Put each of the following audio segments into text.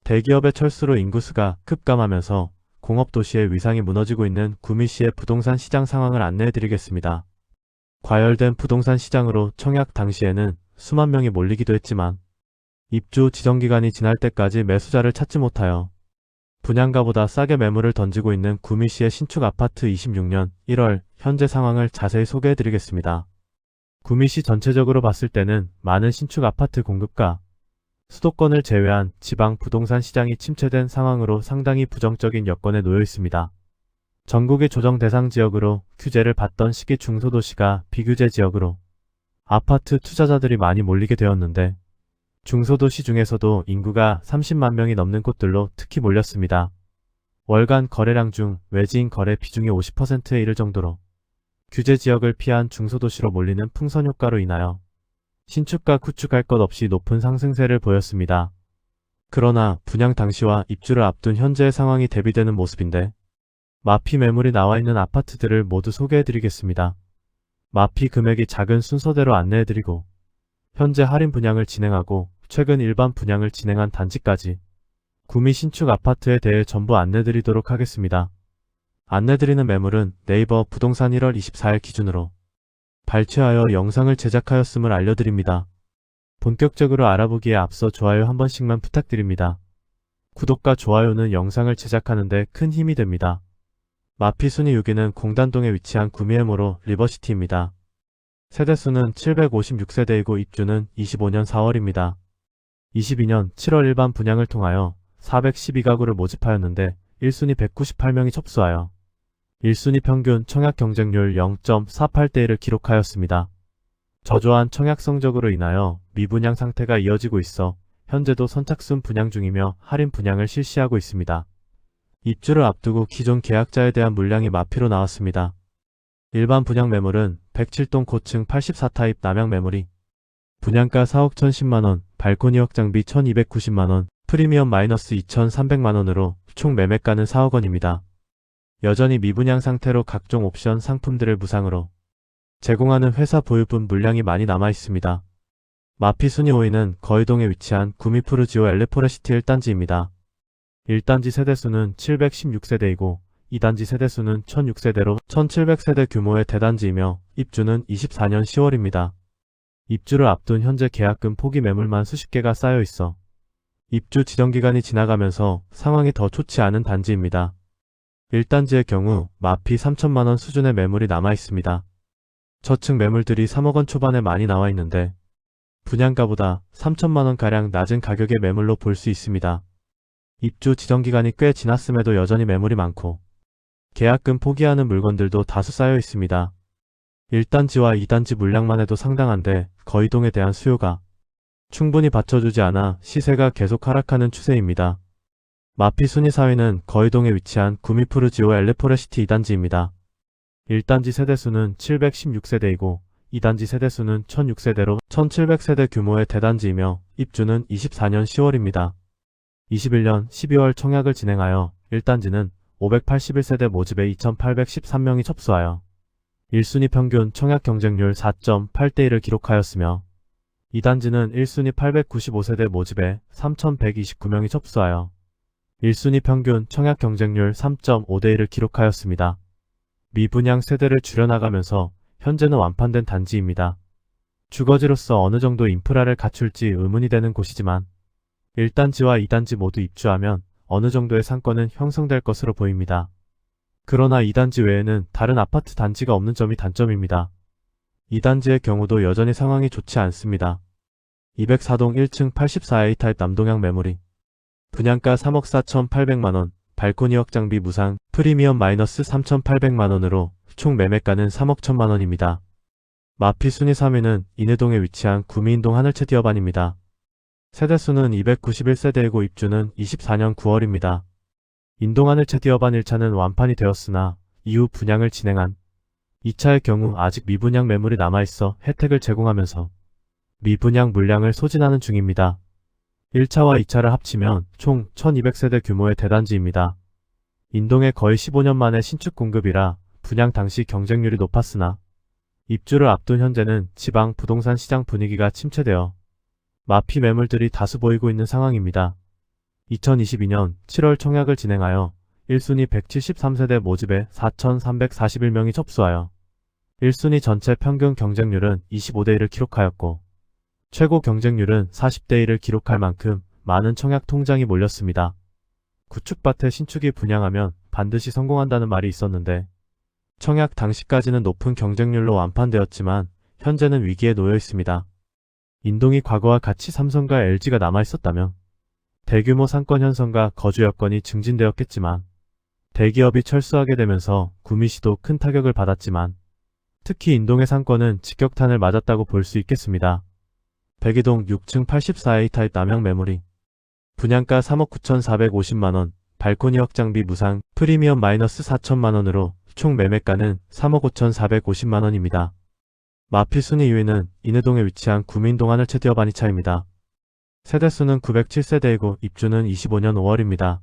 대기업의 철수로 인구수가 급감하면서 공업도시의 위상이 무너지고 있는 구미시의 부동산 시장 상황을 안내해드리겠습니다. 과열된 부동산 시장으로 청약 당시에는 수만 명이 몰리기도 했지만 입주 지정기간이 지날 때까지 매수자를 찾지 못하여 분양가보다 싸게 매물을 던지고 있는 구미시의 신축 아파트 26년 1월 현재 상황을 자세히 소개해드리겠습니다. 구미시 전체적으로 봤을 때는 많은 신축 아파트 공급과 수도권을 제외한 지방 부동산 시장이 침체된 상황으로 상당히 부정적인 여건에 놓여 있습니다. 전국의 조정 대상 지역으로 규제를 받던 시기 중소도시가 비규제 지역으로 아파트 투자자들이 많이 몰리게 되었는데 중소도시 중에서도 인구가 30만 명이 넘는 곳들로 특히 몰렸습니다. 월간 거래량 중 외지인 거래 비중이 50%에 이를 정도로 규제 지역을 피한 중소도시로 몰리는 풍선 효과로 인하여 신축과 구축할 것 없이 높은 상승세를 보였습니다. 그러나 분양 당시와 입주를 앞둔 현재의 상황이 대비되는 모습인데 마피 매물이 나와 있는 아파트들을 모두 소개해드리겠습니다. 마피 금액이 작은 순서대로 안내해드리고 현재 할인 분양을 진행하고 최근 일반 분양을 진행한 단지까지 구미 신축 아파트에 대해 전부 안내드리도록 하겠습니다. 안내드리는 매물은 네이버 부동산 1월 24일 기준으로 발췌하여 영상을 제작하였음을 알려드립니다. 본격적으로 알아보기에 앞서 좋아요 한 번씩만 부탁드립니다. 구독과 좋아요는 영상을 제작하는 데 큰 힘이 됩니다. 마피 순위 6위는 공단동에 위치한 구미에모로 리버시티입니다. 세대수는 756세대이고 입주는 25년 4월입니다. 22년 7월 일반 분양을 통하여 412가구를 모집하였는데 1순위 198명이 접수하여 1순위 평균 청약 경쟁률 0.48대1을 기록하였습니다. 저조한 청약 성적으로 인하여 미분양 상태가 이어지고 있어 현재도 선착순 분양 중이며 할인 분양을 실시하고 있습니다. 입주를 앞두고 기존 계약자에 대한 물량이 마피로 나왔습니다. 일반 분양 매물은 107동 고층 84타입 남양 매물이 분양가 4억 1,010만원, 발코니 확장비 1,290만원, 프리미엄 마이너스 2,300만원으로 총 매매가는 4억원입니다. 여전히 미분양 상태로 각종 옵션 상품들을 무상으로 제공하는 회사 보유분 물량이 많이 남아 있습니다. 마피 순위 5위는 거의동에 위치한 구미푸르지오 엘레포레시티 1단지입니다. 1단지 세대수는 716세대이고 2단지 세대수는 1006세대로 1700세대 규모의 대단지이며 입주는 24년 10월입니다. 입주를 앞둔 현재 계약금 포기 매물만 수십 개가 쌓여 있어 입주 지정기간이 지나가면서 상황이 더 좋지 않은 단지입니다. 1단지의 경우 마피 3천만원 수준의 매물이 남아 있습니다. 저층 매물들이 3억원 초반에 많이 나와 있는데 분양가보다 3천만원가량 낮은 가격의 매물로 볼 수 있습니다. 입주 지정기간이 꽤 지났음에도 여전히 매물이 많고 계약금 포기하는 물건들도 다수 쌓여 있습니다. 1단지와 2단지 물량만 해도 상당한데 거의동에 대한 수요가 충분히 받쳐주지 않아 시세가 계속 하락하는 추세입니다. 마피 순위 4위는 거의동에 위치한 구미푸르지오 엘레포레시티 2단지입니다. 1단지 세대수는 716세대이고 2단지 세대수는 1006세대로 1700세대 규모의 대단지이며 입주는 24년 10월입니다. 21년 12월 청약을 진행하여 1단지는 581세대 모집에 2813명이 접수하여 1순위 평균 청약 경쟁률 4.8대1을 기록하였으며 2단지는 1순위 895세대 모집에 3129명이 접수하여 1순위 평균 청약 경쟁률 3.5대1을 기록하였습니다. 미분양 세대를 줄여나가면서 현재는 완판된 단지입니다. 주거지로서 어느 정도 인프라를 갖출지 의문이 되는 곳이지만 1단지와 2단지 모두 입주하면 어느 정도의 상권은 형성될 것으로 보입니다. 그러나 2단지 외에는 다른 아파트 단지가 없는 점이 단점입니다. 2단지의 경우도 여전히 상황이 좋지 않습니다. 204동 1층 84A 타입 남동향 매물이 분양가 3억 4,800만원, 발코니 확장비 무상, 프리미엄 마이너스 3,800만원으로 총 매매가는 3억 1,000만원입니다. 마피 순위 3위는 인해동에 위치한 구미인동 하늘채 디어반입니다. 세대수는 291세대이고 입주는 24년 9월입니다. 인동 하늘채 디어반 1차는 완판이 되었으나 이후 분양을 진행한 2차의 경우 아직 미분양 매물이 남아있어 혜택을 제공하면서 미분양 물량을 소진하는 중입니다. 1차와 2차를 합치면 총 1200세대 규모의 대단지입니다. 인동에 거의 15년 만에 신축 공급이라 분양 당시 경쟁률이 높았으나 입주를 앞둔 현재는 지방 부동산 시장 분위기가 침체되어 마피 매물들이 다수 보이고 있는 상황입니다. 2022년 7월 청약을 진행하여 1순위 173세대 모집에 4,341명이 접수하여 1순위 전체 평균 경쟁률은 25대 1을 기록하였고 최고 경쟁률은 40대 1을 기록할 만큼 많은 청약 통장이 몰렸습니다. 구축밭에 신축이 분양하면 반드시 성공한다는 말이 있었는데 청약 당시까지는 높은 경쟁률로 완판되었지만 현재는 위기에 놓여 있습니다. 인동이 과거와 같이 삼성과 LG가 남아있었다면 대규모 상권 현성과 거주 여건이 증진되었겠지만 대기업이 철수하게 되면서 구미시도 큰 타격을 받았지만 특히 인동의 상권은 직격탄을 맞았다고 볼 수 있겠습니다. 백이동 6층 84A 타입 남향 매물이 분양가 3억 9,450만원, 발코니 확장비 무상, 프리미엄 마이너스 4천만원으로 총 매매가는 3억 5,450만원입니다. 마피 순위 2위는 인해동에 위치한 구미인동 하늘채 바니차입니다. 세대수는 907세대이고 입주는 25년 5월입니다.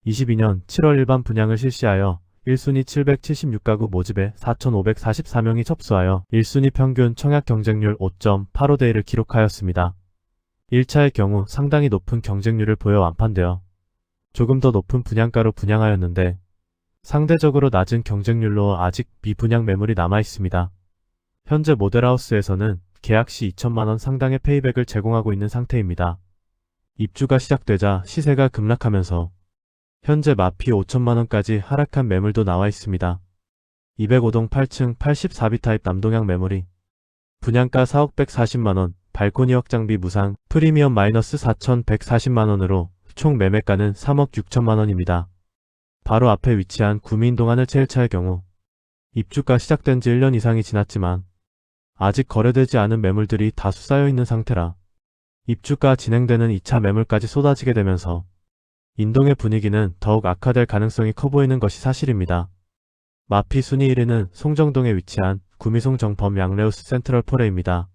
22년 7월 일반 분양을 실시하여 1순위 776가구 모집에 4,544명이 접수하여 1순위 평균 청약 경쟁률 5.85대 1을 기록하였습니다. 1차의 경우 상당히 높은 경쟁률을 보여 완판되어 조금 더 높은 분양가로 분양하였는데 상대적으로 낮은 경쟁률로 아직 미분양 매물이 남아있습니다. 현재 모델하우스에서는 계약 시 2천만원 상당의 페이백을 제공하고 있는 상태입니다. 입주가 시작되자 시세가 급락하면서 현재 마피 5천만원까지 하락한 매물도 나와 있습니다. 205동 8층 84B 타입 남동향 매물이 분양가 4억 140만원, 발코니 확장비 무상, 프리미엄 마이너스 4,140만원으로 총 매매가는 3억 6천만원입니다. 바로 앞에 위치한 구미인동 하늘채 1차의 경우 입주가 시작된 지 1년 이상이 지났지만 아직 거래되지 않은 매물들이 다수 쌓여있는 상태라 입주가 진행되는 2차 매물까지 쏟아지게 되면서 인동의 분위기는 더욱 악화될 가능성이 커 보이는 것이 사실입니다. 마피 순위 1위는 송정동에 위치한 구미송 정범 양레우스 센트럴 포레입니다.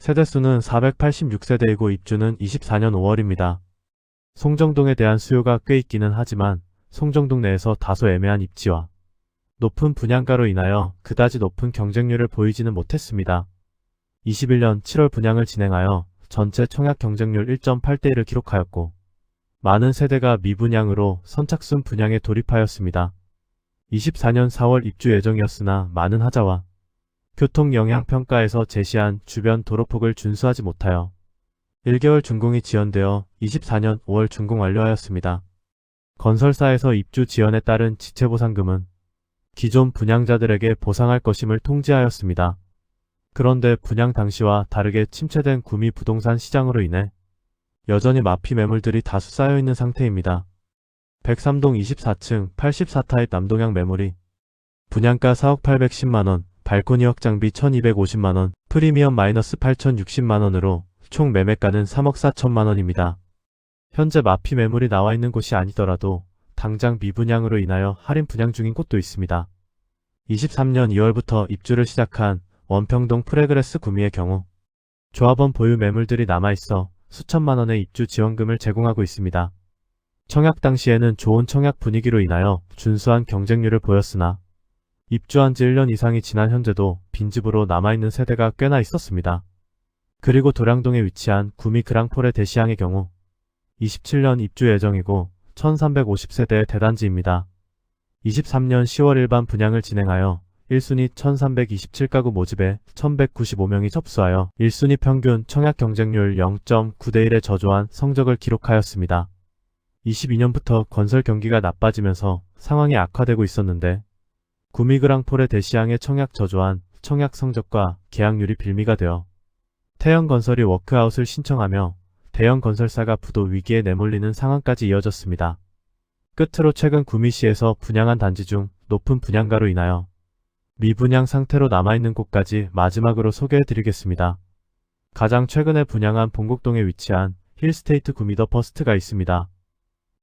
세대수는 486세대이고 입주는 24년 5월입니다. 송정동에 대한 수요가 꽤 있기는 하지만 송정동 내에서 다소 애매한 입지와 높은 분양가로 인하여 그다지 높은 경쟁률을 보이지는 못했습니다. 21년 7월 분양을 진행하여 전체 청약 경쟁률 1.8대 1을 기록하였고 많은 세대가 미분양으로 선착순 분양에 돌입하였습니다. 24년 4월 입주 예정이었으나 많은 하자와 교통 영향 평가에서 제시한 주변 도로폭을 준수하지 못하여 1개월 준공이 지연되어 24년 5월 준공 완료하였습니다. 건설사에서 입주 지연에 따른 지체보상금은 기존 분양자들에게 보상할 것임을 통지하였습니다. 그런데 분양 당시와 다르게 침체된 구미 부동산 시장으로 인해 여전히 마피 매물들이 다수 쌓여있는 상태입니다. 103동 24층 84타입 남동향 매물이 분양가 4억 810만원, 발코니 확장비 1250만원, 프리미엄 마이너스 8060만원으로 총 매매가는 3억 4천만원입니다. 현재 마피 매물이 나와있는 곳이 아니더라도 당장 미분양으로 인하여 할인 분양 중인 곳도 있습니다. 23년 2월부터 입주를 시작한 원평동 프레그레스 구미의 경우 조합원 보유 매물들이 남아있어 수천만원의 입주 지원금을 제공하고 있습니다. 청약 당시에는 좋은 청약 분위기로 인하여 준수한 경쟁률을 보였으나 입주한 지 1년 이상이 지난 현재도 빈집으로 남아있는 세대가 꽤나 있었습니다. 그리고 도량동에 위치한 구미 그랑폴의 대시항의 경우 27년 입주 예정이고 1350세대의 대단지입니다. 23년 10월 일반 분양을 진행하여 1순위 1327가구 모집에 1195명이 접수하여 1순위 평균 청약 경쟁률 0.9대 1의 저조한 성적을 기록하였습니다. 22년부터 건설 경기가 나빠지면서 상황이 악화되고 있었는데 구미그랑폴의 대시항의 청약 저조한 청약 성적과 계약률이 빌미가 되어 태형건설이 워크아웃을 신청하며 대형 건설사가 부도 위기에 내몰리는 상황까지 이어졌습니다. 끝으로 최근 구미시에서 분양한 단지 중 높은 분양가로 인하여 미분양 상태로 남아있는 곳까지 마지막으로 소개해드리겠습니다. 가장 최근에 분양한 본곡동에 위치한 힐스테이트 구미 더 퍼스트가 있습니다.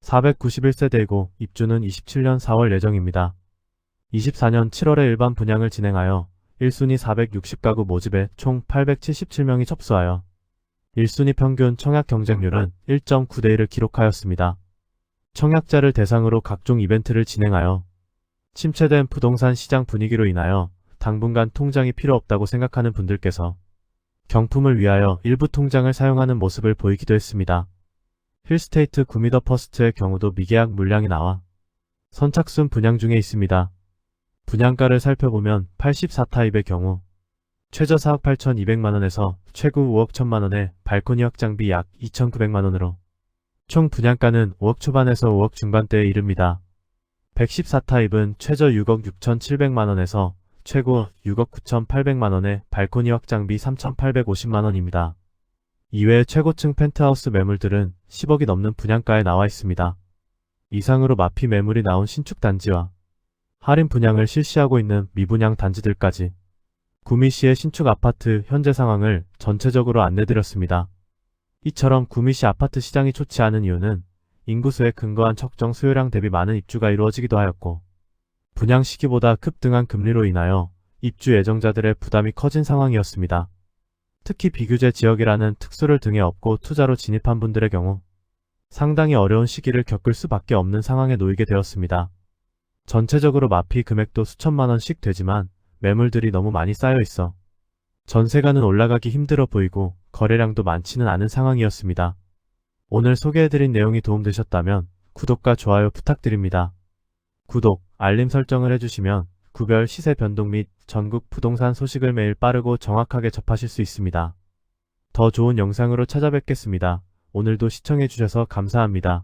491세대이고 입주는 27년 4월 예정입니다. 24년 7월에 일반 분양을 진행하여 1순위 460가구 모집에 총 877명이 접수하여 1순위 평균 청약 경쟁률은 1.9대 1을 기록하였습니다. 청약자를 대상으로 각종 이벤트를 진행하여 침체된 부동산 시장 분위기로 인하여 당분간 통장이 필요 없다고 생각하는 분들께서 경품을 위하여 일부 통장을 사용하는 모습을 보이기도 했습니다. 힐스테이트 구미더 퍼스트의 경우도 미계약 물량이 나와 선착순 분양 중에 있습니다. 분양가를 살펴보면 84타입의 경우 최저 4억 8,200만원에서 최고 5억 1천만원의 발코니 확장비 약 2,900만원으로 총 분양가는 5억 초반에서 5억 중반대에 이릅니다. 114타입은 최저 6억 6,700만원에서 최고 6억 9,800만원의 발코니 확장비 3,850만원입니다. 이외에 최고층 펜트하우스 매물들은 10억이 넘는 분양가에 나와 있습니다. 이상으로 마피 매물이 나온 신축 단지와 할인 분양을 실시하고 있는 미분양 단지들까지 구미시의 신축 아파트 현재 상황을 전체적으로 안내드렸습니다. 이처럼 구미시 아파트 시장이 좋지 않은 이유는 인구수에 근거한 적정 수요량 대비 많은 입주가 이루어지기도 하였고 분양 시기보다 급등한 금리로 인하여 입주 예정자들의 부담이 커진 상황이었습니다. 특히 비규제 지역이라는 특수를 등에 업고 투자로 진입한 분들의 경우 상당히 어려운 시기를 겪을 수밖에 없는 상황에 놓이게 되었습니다. 전체적으로 마피 금액도 수천만원씩 되지만 매물들이 너무 많이 쌓여 있어 전세가는 올라가기 힘들어 보이고 거래량도 많지는 않은 상황이었습니다. 오늘 소개해드린 내용이 도움되셨다면 구독과 좋아요 부탁드립니다. 구독, 알림 설정을 해주시면 구별 시세 변동 및 전국 부동산 소식을 매일 빠르고 정확하게 접하실 수 있습니다. 더 좋은 영상으로 찾아뵙겠습니다. 오늘도 시청해주셔서 감사합니다.